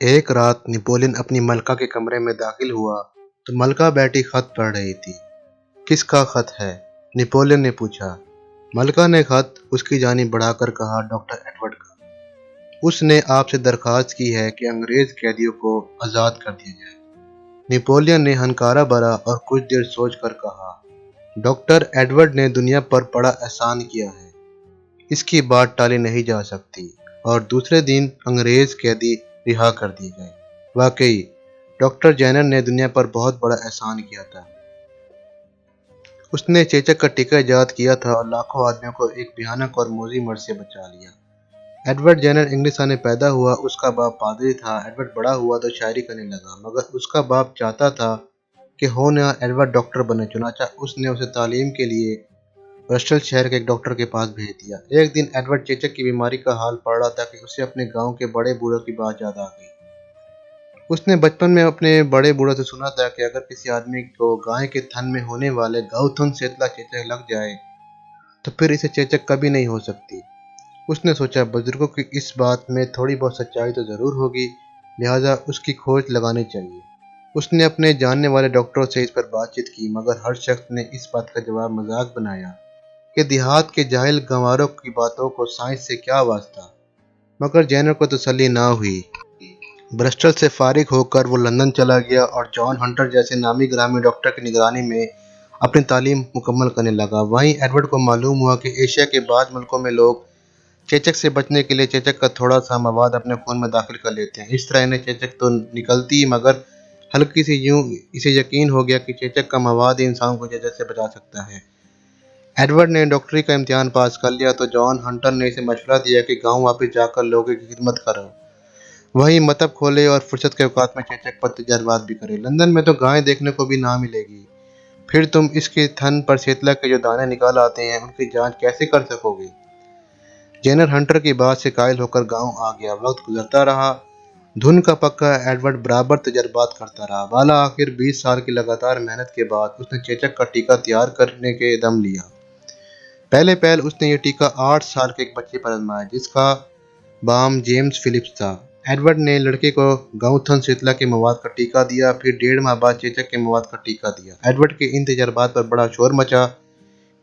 ایک رات نپولین اپنی ملکہ کے کمرے میں داخل ہوا تو ملکہ بیٹی خط پڑھ رہی تھی۔ کس کا خط ہے؟ نپولین نے پوچھا۔ ملکہ نے خط اس کی جانب بڑھا کر کہا، ڈاکٹر ایڈورڈ کا۔ اس نے آپ سے درخواست کی ہے کہ انگریز قیدیوں کو آزاد کر دیا جائے۔ نپولین نے ہنکارا بھرا اور کچھ دیر سوچ کر کہا، ڈاکٹر ایڈورڈ نے دنیا پر بڑا احسان کیا ہے، اس کی بات ٹالی نہیں جا سکتی۔ اور دوسرے دن انگریز قیدی رہا کر دیے گئے۔ واقعی ڈاکٹر جینر نے دنیا پر بہت بڑا احسان کیا تھا۔ اس نے چیچک کا ٹیکہ ایجاد کیا تھا اور لاکھوں آدمیوں کو ایک بھیانک اور موذی مرض سے بچا لیا۔ ایڈورڈ جینر انگلستان میں پیدا ہوا، اس کا باپ پادری تھا۔ ایڈورڈ بڑا ہوا تو شاعری کرنے لگا، مگر اس کا باپ چاہتا تھا کہ ہونہار ایڈورڈ ڈاکٹر بنے، چنانچہ اس نے اسے تعلیم کے لیے برسٹل شہر کے ایک ڈاکٹر کے پاس بھیج دیا۔ ایک دن ایڈورڈ چیچک کی بیماری کا حال پڑھ رہا تھا کہ اسے اپنے گاؤں کے بڑے بوڑھوں کی بات یاد آ گئی۔ اس نے بچپن میں اپنے بڑے بوڑھوں سے سنا تھا کہ اگر کسی آدمی کو گائے کے تھن میں ہونے والے گاؤتھن سیتلا چیچک لگ جائے تو پھر اسے چیچک کبھی نہیں ہو سکتی۔ اس نے سوچا بزرگوں کی اس بات میں تھوڑی بہت سچائی تو ضرور ہوگی، لہٰذا اس کی کھوج لگانی چاہیے۔ اس نے اپنے جاننے والے ڈاکٹروں سے اس پر بات چیت کی، مگر ہر شخص نے اس بات کا جواب مذاق بنایا کہ دیہات کے جاہل گنواروں کی باتوں کو سائنس سے کیا واسطہ۔ مگر جینر کو تسلی نہ ہوئی۔ برسٹل سے فارغ ہو کر وہ لندن چلا گیا اور جان ہنٹر جیسے نامی گرامی ڈاکٹر کی نگرانی میں اپنی تعلیم مکمل کرنے لگا۔ وہیں ایڈورڈ کو معلوم ہوا کہ ایشیا کے بعض ملکوں میں لوگ چیچک سے بچنے کے لیے چیچک کا تھوڑا سا مواد اپنے خون میں داخل کر لیتے ہیں۔ اس طرح انہیں چیچک تو نکلتی، مگر ہلکی سی یوں اسے یقین ہو گیا کہ چیچک کا مواد ہی انسان کو چیچک سے بچا سکتا ہے۔ ایڈورڈ نے ڈاکٹری کا امتحان پاس کر لیا تو جان ہنٹر نے اسے مشورہ دیا کہ گاؤں واپس جا کر لوگوں کی خدمت کرو، وہیں مکتب کھولے اور فرصت کے اوقات میں چیچک پر تجربات بھی کرے۔ لندن میں تو گائے دیکھنے کو بھی نہ ملے گی، پھر تم اس کے تھن پر سیتلا کے جو دانے نکال آتے ہیں ان کی جانچ کیسے کر سکو گے؟ جینر ہنٹر کی بات سے قائل ہو کر گاؤں آ گیا۔ وقت گزرتا رہا، دھن کا پکا ایڈورڈ برابر تجربات کرتا رہا۔ بالا آخر 20 سال کی لگاتار محنت کے بعد اس نے چیچک کا ٹیکہ تیار کرنے کے دم لیا۔ پہلے پہل اس نے یہ ٹیکہ 8 سال کے ایک بچے پر آزمایا جس کا بام جیمز فلپس تھا۔ ایڈورڈ نے لڑکے کو گاؤتھن سیتلا کے مواد کا ٹیکہ دیا، پھر 1.5 ماہ بعد چیچک کے مواد کا ٹیکہ دیا۔ ایڈورڈ کے ان تجربات پر بڑا شور مچا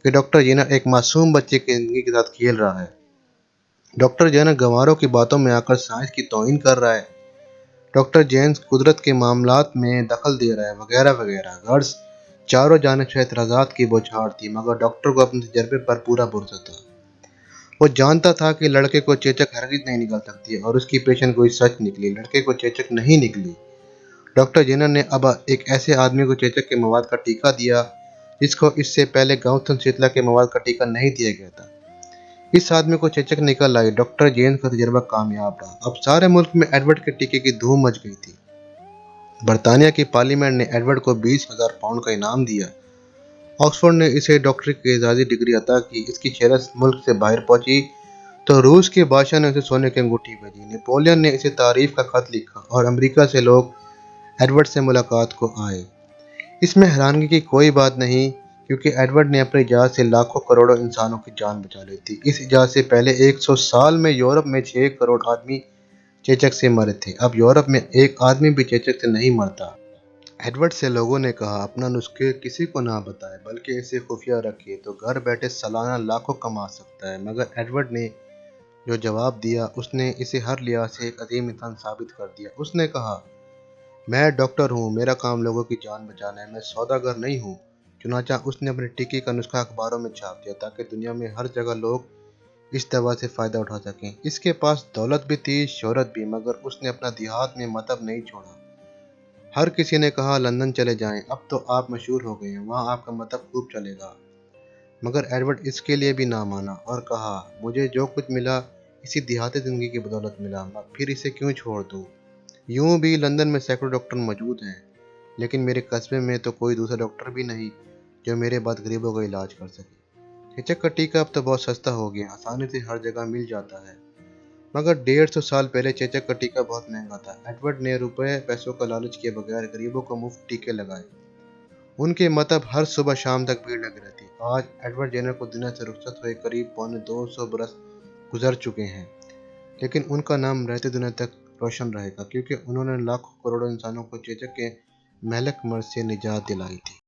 کہ ڈاکٹر جینر ایک معصوم بچے کی زندگی کے ساتھ کھیل رہا ہے۔ ڈاکٹر جینر گنواروں کی باتوں میں آ کر سائنس کی توہین کر رہا ہے۔ ڈاکٹر جینر قدرت کے معاملات میں دخل دے رہا ہے، وغیرہ وغیرہ۔ غرض چاروں جانب سے اعتراضات کی بوچھاڑ تھی، مگر ڈاکٹر کو اپنے تجربے پر پورا بھروسہ تھا۔ وہ جانتا تھا کہ لڑکے کو چیچک ہرگز نہیں نکل سکتی، اور اس کی پیشن گوئی سچ نکلی۔ لڑکے کو چیچک نہیں نکلی۔ ڈاکٹر جینر نے اب ایک ایسے آدمی کو چیچک کے مواد کا ٹیکہ دیا جس کو اس سے پہلے گاؤتھن سیتلا کے مواد کا ٹیکہ نہیں دیا گیا تھا۔ اس آدمی کو چیچک نکل آئی۔ ڈاکٹر جینر کا تجربہ کامیاب رہا۔ اب سارے ملک میں ایڈورڈ کے ٹیکے کی دھوم مچ گئی تھی۔ برطانیہ کی پارلیمنٹ نے ایڈورڈ کو 20,000 پاؤنڈ کا انعام دیا۔ آکسفورڈ نے اسے ڈاکٹری کی اعزازی ڈگری عطا کی۔ اس کی شہرت ملک سے باہر پہنچی تو روس کے بادشاہ نے اسے سونے کی انگوٹھی بھیجی۔ نپولین نے اسے تعریف کا خط لکھا اور امریکہ سے لوگ ایڈورڈ سے ملاقات کو آئے۔ اس میں حیرانگی کی کوئی بات نہیں، کیونکہ ایڈورڈ نے اپنی ایجاد سے لاکھوں کروڑوں انسانوں کی جان بچا لی تھی۔ اس ایجاد سے پہلے 100 سال میں یورپ میں 6 کروڑ آدمی چیچک سے مرے تھے۔ اب یورپ میں ایک آدمی بھی چیچک سے نہیں مرتا۔ ایڈورڈ سے لوگوں نے کہا، اپنا نسخہ کسی کو نہ بتائے بلکہ اسے خفیہ رکھے تو گھر بیٹھے سالانہ لاکھوں کما سکتا ہے۔ مگر ایڈورڈ نے جو جواب دیا اس نے اسے ہر لحاظ سے ایک عظیم انسان ثابت کر دیا۔ اس نے کہا، میں ڈاکٹر ہوں، میرا کام لوگوں کی جان بچانا ہے، میں سوداگر نہیں ہوں۔ چنانچہ اس نے اپنے ٹیکے کا نسخہ اخباروں میں چھاپ دیا تاکہ دنیا میں ہر جگہ لوگ اس دوا سے فائدہ اٹھا سکیں۔ اس کے پاس دولت بھی تھی، شہرت بھی، مگر اس نے اپنا دیہات میں مطب نہیں چھوڑا۔ ہر کسی نے کہا لندن چلے جائیں، اب تو آپ مشہور ہو گئے ہیں، وہاں آپ کا مطب خوب چلے گا۔ مگر ایڈورڈ اس کے لیے بھی نہ مانا اور کہا، مجھے جو کچھ ملا اسی دیہاتی زندگی کی بدولت ملا، پھر اسے کیوں چھوڑ دوں؟ یوں بھی لندن میں سینکڑوں ڈاکٹر موجود ہیں، لیکن میرے قصبے میں تو کوئی دوسرا ڈاکٹر بھی نہیں جو میرے بعد غریبوں کا علاج کر سکے۔ چیچک کا ٹیکہ اب تو بہت سستا ہو گیا، آسانی سے ہر جگہ مل جاتا ہے، مگر 150 سال پہلے چیچک کا ٹیکہ بہت مہنگا تھا۔ ایڈورڈ نے روپے پیسوں کا لالچ کیے بغیر غریبوں کو مفت ٹیکے لگائے۔ ان کے مطب ہر صبح شام تک بھیڑ لگی رہتی۔ آج ایڈورڈ جینر کو دنیا سے رخصت ہوئے قریب 250 برس گزر چکے ہیں، لیکن ان کا نام رہتے دنیا تک روشن رہے گا، کیونکہ انہوں نے لاکھوں کروڑوں انسانوں کو چیچک کے مہلک مرض سے نجات دلائی تھی۔